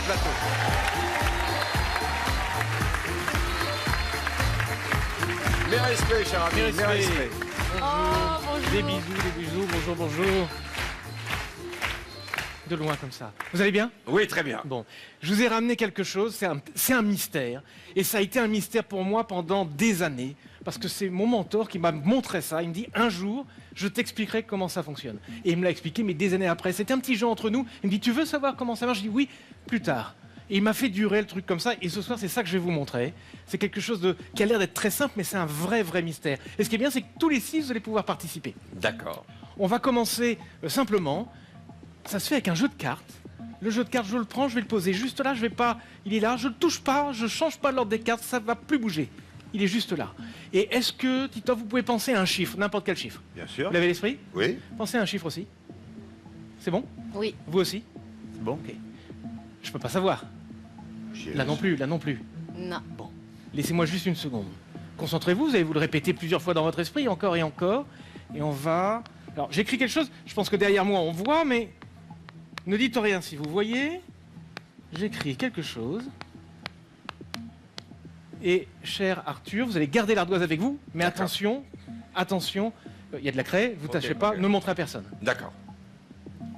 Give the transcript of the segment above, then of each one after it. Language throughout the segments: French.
plateau. Mes respects, cher ami, mes respects. Bonjour. Des bisous, bonjour, bonjour. De loin comme ça. Vous allez bien? Oui, très bien. Bon, je vous ai ramené quelque chose, c'est un mystère. Et ça a été un mystère pour moi pendant des années. Parce que c'est mon mentor qui m'a montré ça. Il me dit, un jour, je t'expliquerai comment ça fonctionne. Et il me l'a expliqué, mais des années après. C'était un petit jeu entre nous. Il me dit, tu veux savoir comment ça marche? Je dis, oui, plus tard. Et il m'a fait durer le truc comme ça. Et ce soir, c'est ça que je vais vous montrer. C'est quelque chose qui a l'air d'être très simple, mais c'est un vrai mystère. Et ce qui est bien, c'est que tous les 6, vous allez pouvoir participer. D'accord. On va commencer simplement. Ça se fait avec un jeu de cartes. Le jeu de cartes, je le prends, je vais le poser juste là. Je vais pas. Il est là. Je le touche pas. Je change pas l'ordre des cartes. Ça va plus bouger. Il est juste là. Et est-ce que, Tito, vous pouvez penser à un chiffre, n'importe quel chiffre? Bien sûr. Vous l'avez à l'esprit? Oui. Pensez à un chiffre aussi. C'est bon? Oui. Vous aussi? C'est bon, ok. Je peux pas savoir. Là non plus, là non plus. Non. Bon, laissez-moi juste une seconde. Concentrez-vous, vous allez vous le répéter plusieurs fois dans votre esprit, encore et encore. Et on va... Alors, j'écris quelque chose, je pense que derrière moi on voit, mais ne dites rien si vous voyez. J'écris quelque chose. Et, cher Arthur, vous allez garder l'ardoise avec vous, mais attention, attention, il y a de la craie, vous ne tâchez pas, ne le montrez à personne. D'accord.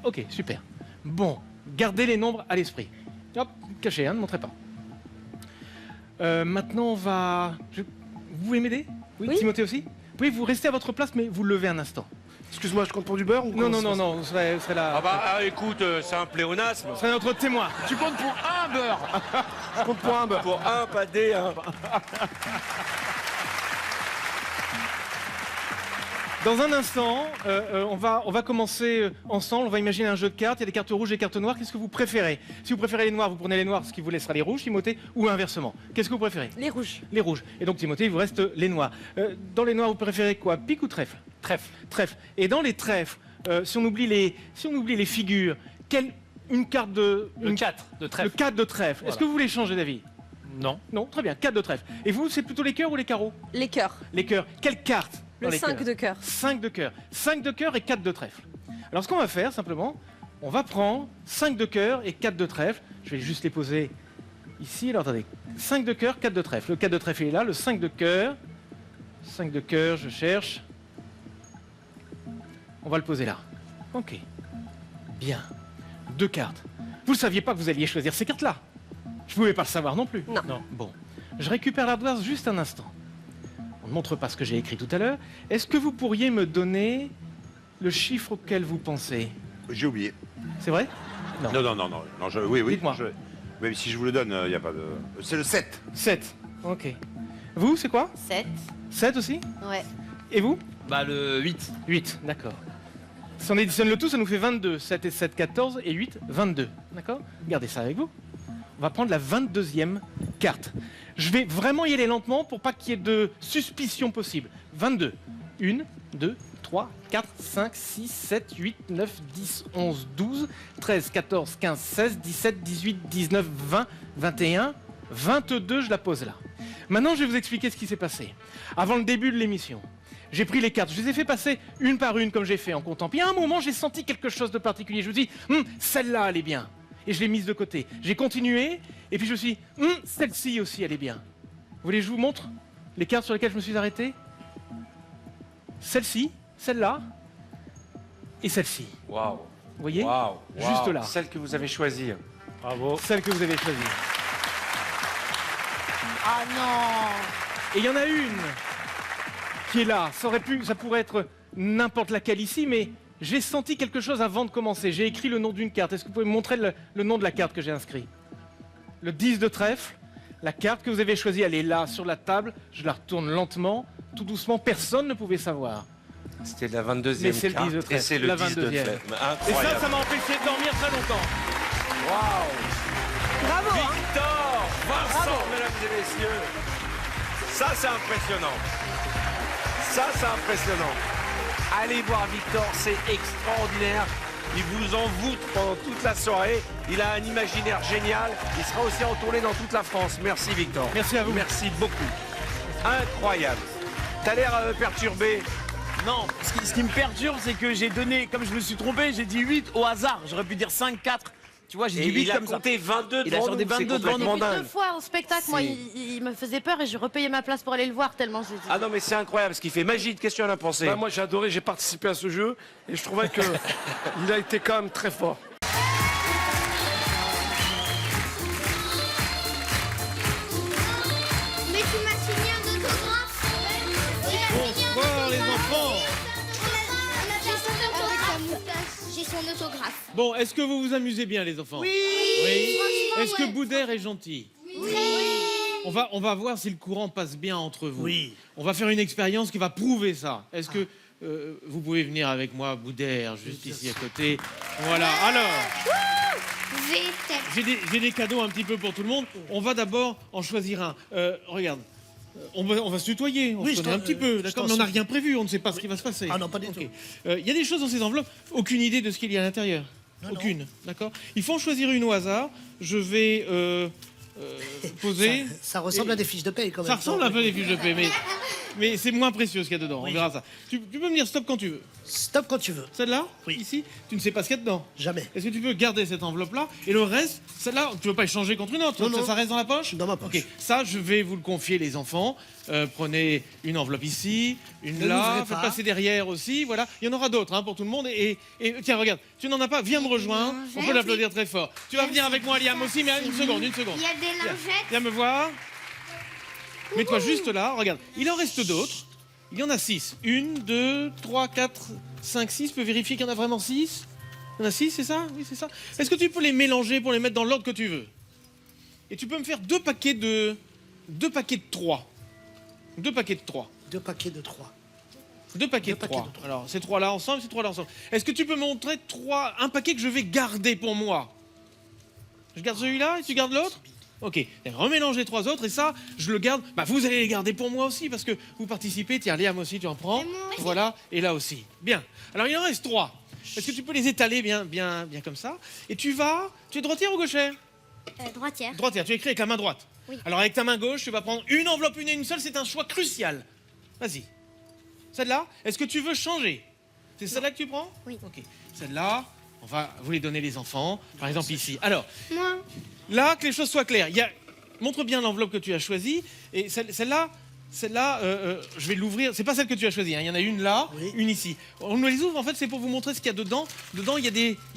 Ok, super. Bon, gardez les nombres à l'esprit. Hop, cachez, ne montrez pas. Maintenant, on va... Vous pouvez m'aider? Oui. Timothée aussi? Vous restez à votre place, mais vous levez un instant. Excuse-moi, je compte pour du beurre ou Non, vous serez là. Ah bah écoute, c'est un pléonasme. Vous serez notre témoin. Tu comptes pour un beurre. Je compte pour un beurre. Pour un, pas des, hein. Dans un instant, on va commencer ensemble. On va imaginer un jeu de cartes. Il y a des cartes rouges et des cartes noires. Qu'est-ce que vous préférez? Si vous préférez les noirs, vous prenez les noirs, ce qui vous laissera les rouges, Timothée, ou inversement. Qu'est-ce que vous préférez? Les rouges. Les rouges. Et donc, Timothée, il vous reste les noirs. Dans les noirs, vous préférez quoi? Pique ou trèfle? Trèfle. Trèfle. Et dans les trèfles, si on oublie les figures, une carte de... Le 4 de trèfle. Le 4 de trèfle. Voilà. Est-ce que vous voulez changer d'avis? Non. Non, très bien. 4 de trèfle. Et vous, c'est plutôt les cœurs ou les carreaux? Les cœurs. Les cœurs. Quelle carte? Le 5 de cœur. 5 de cœur. 5 de cœur et 4 de trèfle. Alors ce qu'on va faire simplement, on va prendre 5 de cœur et 4 de trèfle. Je vais juste les poser ici. Alors attendez. 5 de cœur, 4 de trèfle. Le 4 de trèfle est là. Le 5 de cœur. 5 de cœur, je cherche. On va le poser là. Ok. Bien. 2 cartes. Vous ne saviez pas que vous alliez choisir ces cartes-là? Je ne pouvais pas le savoir non plus. Non. Bon. Je récupère l'ardoise juste un instant. On ne montre pas ce que j'ai écrit tout à l'heure. Est-ce que vous pourriez me donner le chiffre auquel vous pensez? J'ai oublié. C'est vrai? Non, oui. Dites-moi. Mais si je vous le donne, il n'y a pas de... C'est le 7. 7. Ok. Vous, c'est quoi? 7. 7 aussi? Ouais. Et vous? Bah le 8. 8, d'accord. Si on additionne le tout, ça nous fait 22. 7 et 7, 14 et 8, 22. D'accord? Gardez ça avec vous. On va prendre la 22e carte. Je vais vraiment y aller lentement pour pas qu'il y ait de suspicion possible. 22. 1, 2, 3, 4, 5, 6, 7, 8, 9, 10, 11, 12, 13, 14, 15, 16, 17, 18, 19, 20, 21, 22, je la pose là. Maintenant, je vais vous expliquer ce qui s'est passé. Avant le début de l'émission, j'ai pris les cartes, je les ai fait passer une par une comme j'ai fait en comptant. Puis à un moment, j'ai senti quelque chose de particulier. Je me dis, celle-là, elle est bien. Et je l'ai mise de côté. J'ai continué, et puis je me suis dit, celle-ci aussi, elle est bien. Vous voulez que je vous montre les cartes sur lesquelles je me suis arrêté? Celle-ci, celle-là, et celle-ci. Waouh. Vous voyez? Waouh. Juste là. Celle que vous avez choisie. Bravo. Celle que vous avez choisie. Ah non. Et il y en a une qui est là. Ça pourrait être n'importe laquelle ici, mais j'ai senti quelque chose avant de commencer. J'ai écrit le nom d'une carte. Est-ce que vous pouvez me montrer le nom de la carte que j'ai inscrit? Le 10 de trèfle. La carte que vous avez choisie, elle est là, sur la table. Je la retourne lentement, tout doucement. Personne ne pouvait savoir. C'était la 22e Mais c'est le carte. 10 de trèfle. Et c'est le La 10 de 22e. trèfle. Et Incroyable. ça m'a empêché de dormir très longtemps. Waouh. Bravo. Hein. Victor Vincent, mesdames et messieurs. Ça, c'est impressionnant. Ça, c'est impressionnant. Allez voir Victor, c'est extraordinaire. Il vous envoûte pendant toute la soirée. Il a un imaginaire génial. Il sera aussi en tournée dans toute la France. Merci Victor. Merci à vous. Merci beaucoup. Incroyable. T'as l'air perturbé. Non, ce qui me perturbe, c'est que j'ai donné, comme je me suis trompé, j'ai dit 8 au hasard. J'aurais pu dire 5, 4. Tu vois, j'ai Et dit 8 il a comme ça. compté 22 Il a devant sorti nous, 22 c'est devant nous. complètement Deux dingue. fois au spectacle, moi, il me faisait peur et je repayais ma place pour aller le voir tellement j'ai dit. Ah non, mais c'est incroyable ce qu'il fait. Magid, qu'est-ce que tu en as pensé? Bah, moi j'ai adoré, j'ai participé à ce jeu et je trouvais que il a été quand même très fort. Mais tu m'as signé un autographe. Bonsoir les enfants. Avec sa moustache, j'ai son autographe. Bon, est-ce que vous vous amusez bien les enfants? Oui. Franchement, Est-ce que ouais. Boudère est gentil? Oui. On va voir si le courant passe bien entre vous. Oui. On va faire une expérience qui va prouver ça. Est-ce que vous pouvez venir avec moi, Boudère, juste ici à côté? Voilà, alors, j'ai des cadeaux un petit peu pour tout le monde. On va d'abord en choisir un. Regarde, on va se tutoyer, on Oui, se je connaît un t'en- petit peu, je d'accord? t'en Mais on n'a supplie. rien prévu, on ne sait pas ce qui va se passer. Ah non, pas du Ok. tout. Il y a des choses dans ces enveloppes, aucune idée de ce qu'il y a à l'intérieur. Non, Aucune, d'accord? Il faut en choisir une au hasard. Je vais poser. Ça ressemble à des fiches de paye quand même. Ça ressemble un peu à des fiches de paix, mais c'est moins précieux ce qu'il y a dedans. Oui. On verra ça. Tu peux me dire stop quand tu veux. Stop quand tu veux. Celle-là, Oui. ici, tu ne sais pas ce qu'il y a dedans. Jamais. Est-ce que tu peux garder cette enveloppe-là et le reste, celle-là, tu ne veux pas échanger contre une autre? Non, non. Ça reste dans la poche? Dans ma poche. Ok, ça, je vais vous le confier, les enfants. Prenez une enveloppe ici, une Ne là, l'ouvrez faites pas. passer derrière aussi. Voilà, il y en aura d'autres hein, pour tout le monde. Et tiens, regarde, tu n'en as pas, viens me rejoindre. On peut l'applaudir très fort. Tu vas venir avec moi, Liam, aussi, mais une seconde, une seconde. Il y a des lingettes. Viens me voir. Mets-toi juste là, regarde. Il en reste d'autres. Il y en a 6. 1, 2, 3, 4, 5, 6. Tu peux vérifier qu'il y en a vraiment 6? Il y en a 6, c'est ça? Oui, c'est ça. Est-ce que tu peux les mélanger pour les mettre dans l'ordre que tu veux? Et tu peux me faire deux paquets de 3. 2 paquets de 3. 2 paquets de 3. 2 paquets Deux de paquets 3. de trois. Alors, ces 3 là ensemble, ces 3 là ensemble. Est-ce que tu peux me montrer un paquet que je vais garder pour moi? Je garde celui-là et tu gardes l'autre? Ok, et remélange les 3 autres et ça, je le garde. Bah, vous allez les garder pour moi aussi parce que vous participez. Tiens, Liam aussi, tu en prends. Voilà, et là aussi. Bien. Alors, il en reste 3. Est-ce que tu peux les étaler bien comme ça? Et tu es droitière ou gauchère? Droitière. Droitière, tu écris avec la main droite. Oui. Alors, avec ta main gauche, tu vas prendre une enveloppe, une et une seule. C'est un choix crucial. Vas-y. Celle-là, est-ce que tu veux changer? C'est celle-là que tu prends? Oui. Ok. Celle-là, on va vous les donner les enfants. Par exemple, ici. Alors, Moi. là, que les choses soient claires. Montre bien l'enveloppe que tu as choisie. Et celle-là, je vais l'ouvrir. C'est pas celle que tu as choisie. Hein. Il y en a une là, Oui. une ici. On nous les ouvre, en fait, c'est pour vous montrer ce qu'il y a dedans. Dedans, il y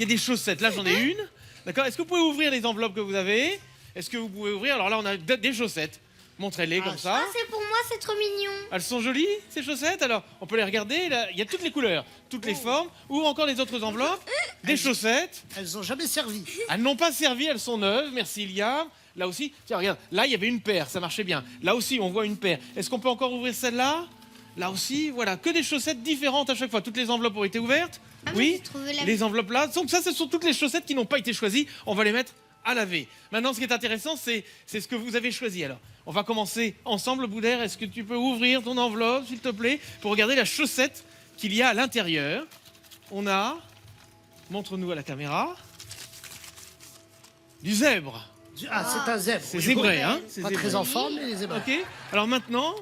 a des chaussettes. Là, j'en ai une. D'accord? Est-ce que vous pouvez ouvrir les enveloppes que vous avez? Est-ce que vous pouvez ouvrir? Alors là, on a des chaussettes. Montrez-les comme ça. Ah, c'est pour moi, c'est trop mignon. Elles sont jolies, ces chaussettes? Alors, on peut les regarder. Là, il y a toutes les couleurs, toutes les formes. Ouvre encore les autres enveloppes. Des chaussettes. Elles ont jamais servi. Elles n'ont pas servi, elles sont neuves. Merci, Liam. Là aussi, tiens, regarde. Là, il y avait une paire, ça marchait bien. Là aussi, on voit une paire. Est-ce qu'on peut encore ouvrir celle-là? Là aussi, voilà. Que des chaussettes différentes à chaque fois. Toutes les enveloppes ont été ouvertes. Ah, Oui. j'ai trouvé la- Les enveloppes là. Donc ça, ce sont toutes les chaussettes qui n'ont pas été choisies. On va les mettre à laver. Maintenant, ce qui est intéressant, c'est ce que vous avez choisi. Alors, on va commencer ensemble, Boudère. Est-ce que tu peux ouvrir ton enveloppe, s'il te plaît, pour regarder la chaussette qu'il y a à l'intérieur? On a, montre-nous à la caméra, du zèbre. Ah, c'est un zèbre. C'est zébré, hein? C'est Pas zébré. très enfant, mais les zèbres. Ok. Alors maintenant,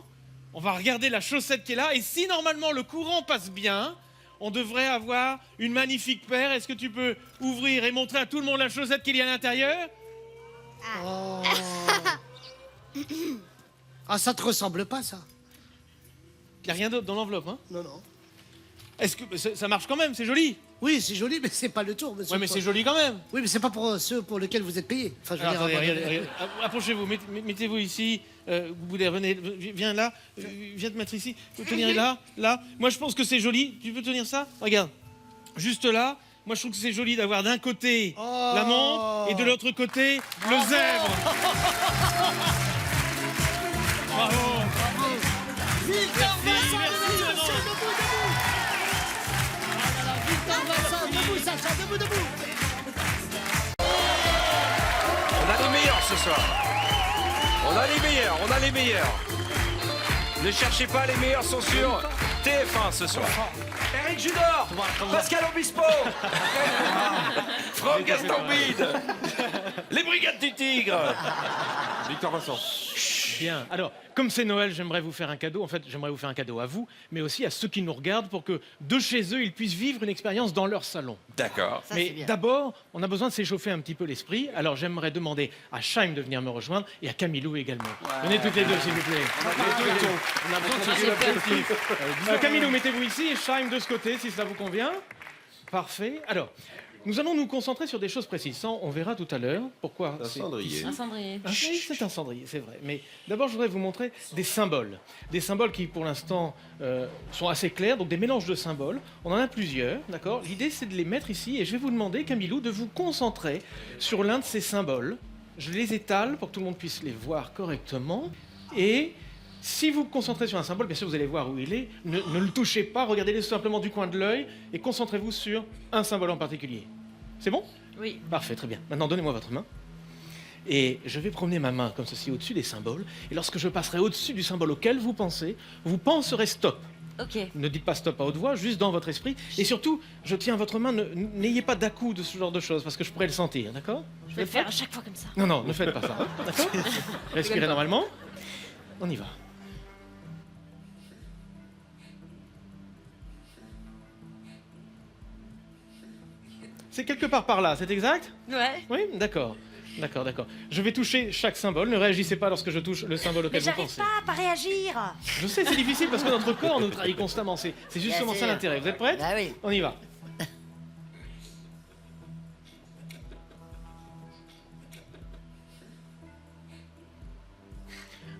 on va regarder la chaussette qui est là. Et si normalement le courant passe bien, on devrait avoir une magnifique paire. Est-ce que tu peux ouvrir et montrer à tout le monde la chaussette qu'il y a à l'intérieur? Oh. Ah, ça te ressemble pas, ça? Il n'y a rien d'autre dans l'enveloppe, hein? Non, non. Est-ce que ça marche quand même? C'est joli. Oui, c'est joli, mais c'est pas le tour, monsieur. Ouais, mais c'est joli quand même. Oui, mais c'est pas pour ceux pour lesquels vous êtes payé. Enfin, je veux Alors, dire, attendez, avant de- regardez. Approchez-vous, mettez-vous ici. Boudère, venez, viens là, viens te mettre ici. Tu peux tenir là, là. Moi, je pense que c'est joli. Tu peux tenir ça? Regarde, juste là. Moi, je trouve que c'est joli d'avoir d'un côté Oh. la montre et de l'autre côté le zèbre. Bravo. Victor Vincent, merci, mesdames et Laurent. messieurs, debout, debout. Ah là là, Victor Vincent, debout, Sacha, debout, debout. On a les meilleurs ce soir. On a les meilleurs, on a les meilleurs. Ne cherchez pas, les meilleurs sont sur TF1 ce soir. Eric Judor, Pascal Obispo, Franck Gastambide, les Brigades du Tigre. Victor Vincent. Bien. Alors, comme c'est Noël, j'aimerais vous faire un cadeau. En fait, j'aimerais vous faire un cadeau à vous, mais aussi à ceux qui nous regardent pour que, de chez eux, ils puissent vivre une expérience dans leur salon. D'accord. Ça, c'est Mais bien. d'abord, on a besoin de s'échauffer un petit peu l'esprit. Alors, j'aimerais demander à Chaim de venir me rejoindre et à Camilou également. Venez toutes les deux, s'il vous plaît. On a besoin de se développer le clip. Camilou, mettez-vous ici et Chaim de ce côté, si cela vous convient. Parfait. Alors, nous allons nous concentrer sur des choses précises. Ça, on verra tout à l'heure pourquoi. c'est ici. Un cendrier. Ah, oui, c'est un cendrier, c'est vrai. Mais d'abord, je voudrais vous montrer des symboles. Des symboles qui, pour l'instant, sont assez clairs, donc des mélanges de symboles. On en a plusieurs, d'accord? L'idée, c'est de les mettre ici, et je vais vous demander, Camilou, de vous concentrer sur l'un de ces symboles. Je les étale pour que tout le monde puisse les voir correctement. Et si vous vous concentrez sur un symbole, bien sûr, vous allez voir où il est. Ne le touchez pas, regardez-le simplement du coin de l'œil, et concentrez-vous sur un symbole en particulier. C'est bon? Oui. Parfait, très bien. Maintenant, donnez-moi votre main. Et je vais promener ma main comme ceci au-dessus des symboles. Et lorsque je passerai au-dessus du symbole auquel vous pensez, vous penserez stop. Ok. Ne dites pas stop à haute voix, juste dans votre esprit. Et surtout, je tiens votre main, n'ayez pas d'à-coup de ce genre de choses, parce que je pourrais le sentir, d'accord? Je vais le faire à chaque fois comme ça. Non, non, ne faites pas ça, hein, d'accord? Respirez normalement. On y va. C'est quelque part par là, c'est exact? Ouais. Oui, d'accord. D'accord, d'accord. Je vais toucher chaque symbole. Ne réagissez pas lorsque je touche le symbole auquel Mais vous j'arrive pensez. pas à pas réagir. Je sais, c'est difficile parce que notre corps nous trahit constamment. C'est justement Bien ça sûr. l'intérêt. Vous êtes prêtes? Bah oui. On y va.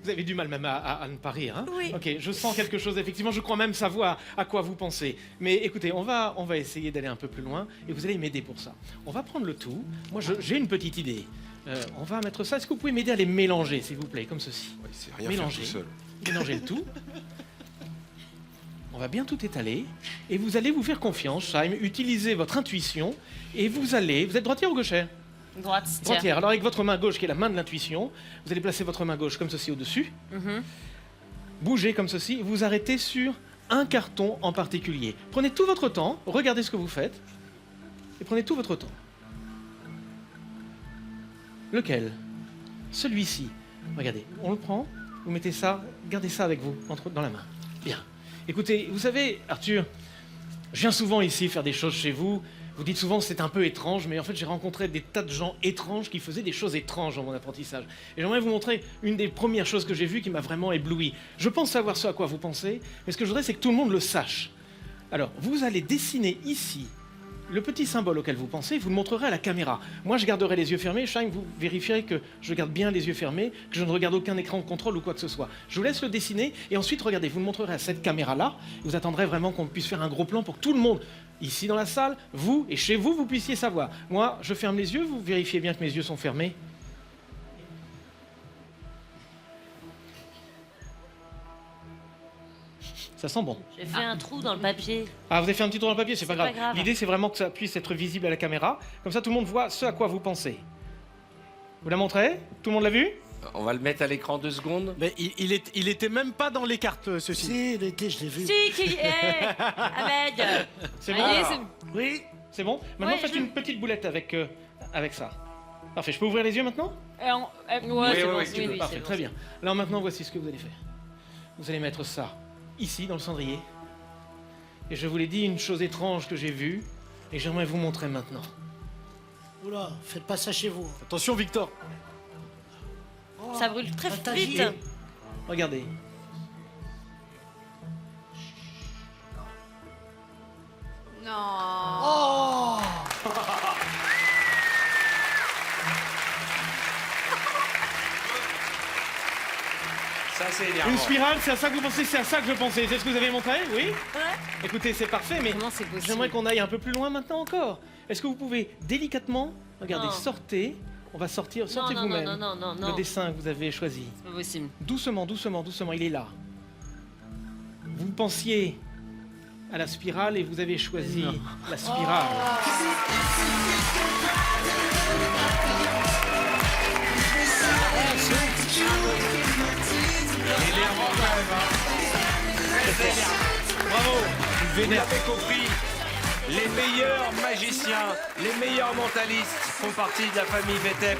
Vous avez du mal même à ne pas rire, hein? Oui. Ok, je sens quelque chose, effectivement, je crois même savoir à quoi vous pensez. Mais écoutez, on va essayer d'aller un peu plus loin et vous allez m'aider pour ça. On va prendre le tout. Moi, j'ai une petite idée. On va mettre ça. Est-ce que vous pouvez m'aider à les mélanger, s'il vous plaît, comme ceci? Ouais, c'est rien Mélangez. faire tout seul. Mélangez le tout. On va bien tout étaler. Et vous allez vous faire confiance, Chaim. Utilisez votre intuition. Et vous êtes droitière ou gauchère? Droite. tiens. Droitière. Alors avec votre main gauche, qui est la main de l'intuition, vous allez placer votre main gauche comme ceci au-dessus. Mhm. Bougez comme ceci. Vous arrêtez sur un carton en particulier. Prenez tout votre temps. Regardez ce que vous faites. Et prenez tout votre temps. Lequel? Celui-ci. Regardez, on le prend. Vous mettez ça. Gardez ça avec vous, dans la main. Bien. Écoutez, vous savez, Arthur, je viens souvent ici faire des choses chez vous. Vous dites souvent que c'est un peu étrange, mais en fait, j'ai rencontré des tas de gens étranges qui faisaient des choses étranges dans mon apprentissage. Et j'aimerais vous montrer une des premières choses que j'ai vues qui m'a vraiment ébloui. Je pense savoir ce à quoi vous pensez, mais ce que je voudrais, c'est que tout le monde le sache. Alors, vous allez dessiner ici le petit symbole auquel vous pensez, vous le montrerez à la caméra. Moi, je garderai les yeux fermés. Chaim, vous vérifierez que je garde bien les yeux fermés, que je ne regarde aucun écran de contrôle ou quoi que ce soit. Je vous laisse le dessiner et ensuite, regardez, vous le montrerez à cette caméra-là. Vous attendrez vraiment qu'on puisse faire un gros plan pour que tout le monde, ici dans la salle, vous et chez vous, vous puissiez savoir. Moi, je ferme les yeux, vous vérifiez bien que mes yeux sont fermés. Ça sent bon. J'ai fait un trou dans le papier. Ah, vous avez fait un petit tour dans le papier, c'est pas grave. pas grave. L'idée, c'est vraiment que ça puisse être visible à la caméra. Comme ça, tout le monde voit ce à quoi vous pensez. Vous la montrez? Tout le monde l'a vu? On va le mettre à l'écran 2 secondes. Mais il était même pas dans les cartes, ceci. Si, il était, je l'ai vu. Si, qui est Ahmed. C'est bon? Allez, Oui. C'est bon? Maintenant, Ouais, faites je- une petite boulette avec ça. Parfait. Je peux ouvrir les yeux maintenant? ouais, c'est bon, oui, oui, tu peux. oui, Parfait, c'est bon, très c'est bien. Alors maintenant, voici ce que vous allez faire. Vous allez mettre ça ici, dans le cendrier. Et je vous l'ai dit, une chose étrange que j'ai vue, et j'aimerais vous montrer maintenant. Oula, faites pas ça chez vous. Attention, Victor. bon. Ça brûle très Partager. vite. Regardez. Non. Oh. Ça, c'est énervant. Une spirale, c'est à ça que vous pensez? C'est à ça que je pensais. C'est ce que vous avez montré? Oui? Ouais. Écoutez, c'est parfait, mais Comment c'est possible? j'aimerais qu'on aille un peu plus loin maintenant encore. Est-ce que vous pouvez délicatement, regardez, Non. sortez. On va sortir, sortez non, vous-même. non, Le dessin que vous avez choisi. C'est pas possible. Doucement, doucement, doucement, il est là. Vous pensiez à la spirale et vous avez choisi la spirale. Énervant quand même, hein. Très énervant. Bravo. Vous avez compris. Les meilleurs magiciens, les meilleurs mentalistes font partie de la famille VTEP.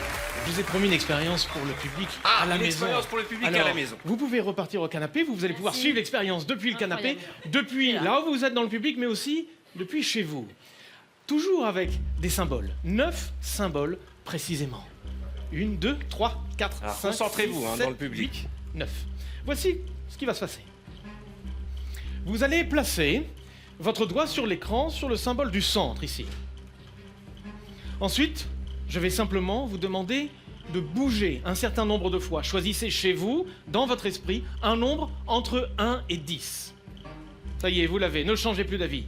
Je vous ai promis une expérience pour le public Ah, à la une maison. expérience pour le public à Alors, la maison. Vous pouvez repartir au canapé, vous allez pouvoir Merci. suivre l'expérience depuis le canapé, Incroyable. depuis là où vous êtes dans le public, mais aussi depuis chez vous. Toujours avec des symboles. 9 symboles précisément. 1, 2, 3, 4, Alors, 5, concentrez-vous, 6, hein, 7, dans le public. 8, 9. Voici ce qui va se passer. Vous allez placer votre doigt sur l'écran, sur le symbole du centre, ici. Ensuite, je vais simplement vous demander de bouger un certain nombre de fois. Choisissez chez vous, dans votre esprit, un nombre entre 1 et 10. Ça y est, vous l'avez, ne changez plus d'avis.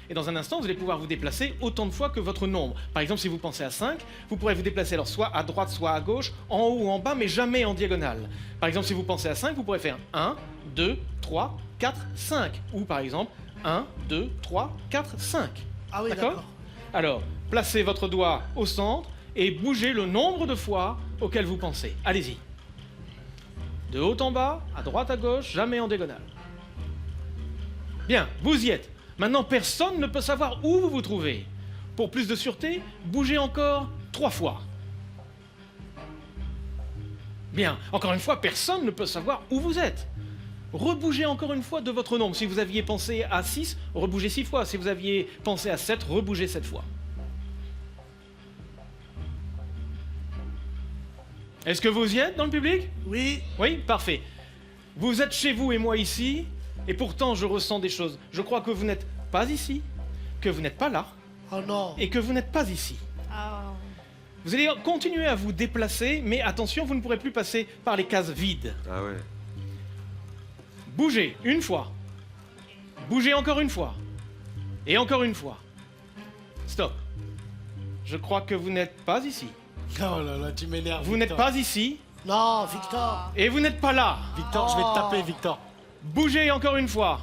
Et dans un instant, vous allez pouvoir vous déplacer autant de fois que votre nombre. Par exemple, si vous pensez à 5, vous pourrez vous déplacer alors soit à droite, soit à gauche, en haut ou en bas, mais jamais en diagonale. Par exemple, si vous pensez à 5, vous pourrez faire 1, 2, 3, 4, 5. Ou par exemple, 1, 2, 3, 4, 5. Ah oui, d'accord. Alors, placez votre doigt au centre et bougez le nombre de fois auquel vous pensez. Allez-y. De haut en bas, à droite, à gauche, jamais en diagonale. Bien, vous y êtes. Maintenant, personne ne peut savoir où vous vous trouvez. Pour plus de sûreté, bougez encore 3 fois. Bien, encore une fois, personne ne peut savoir où vous êtes. Rebougez encore une fois de votre nombre. Si vous aviez pensé à 6, rebougez 6 fois. Si vous aviez pensé à 7, rebougez 7 fois. Est-ce que vous y êtes dans le public? Oui. Oui, parfait. Vous êtes chez vous et moi ici, et pourtant je ressens des choses. Je crois que vous n'êtes pas ici, que vous n'êtes pas là, Oh non. et que vous n'êtes pas ici. Oh. Vous allez continuer à vous déplacer, mais attention, vous ne pourrez plus passer par les cases vides. Ah ouais. Bougez une fois. Bougez encore une fois. Et encore une fois. Stop. Je crois que vous n'êtes pas ici. Oh là là, tu m'énerves. Vous n'êtes Victor. pas ici, Non, Victor. et vous n'êtes pas là. Victor, je vais te taper, Victor. Bougez encore une fois.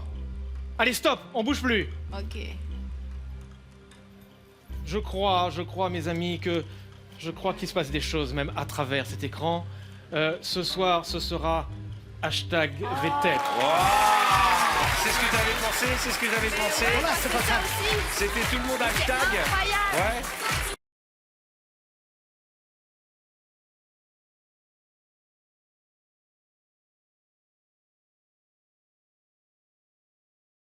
Allez, stop, on bouge plus. Ok. Je crois, mes amis, je crois qu'il se passe des choses même à travers cet écran. Ce soir, ce sera hashtag VTech. C'est ce que j'avais pensé, c'est ce que j'avais pensé. Voilà, c'est pas ça. C'était tout le monde hashtag.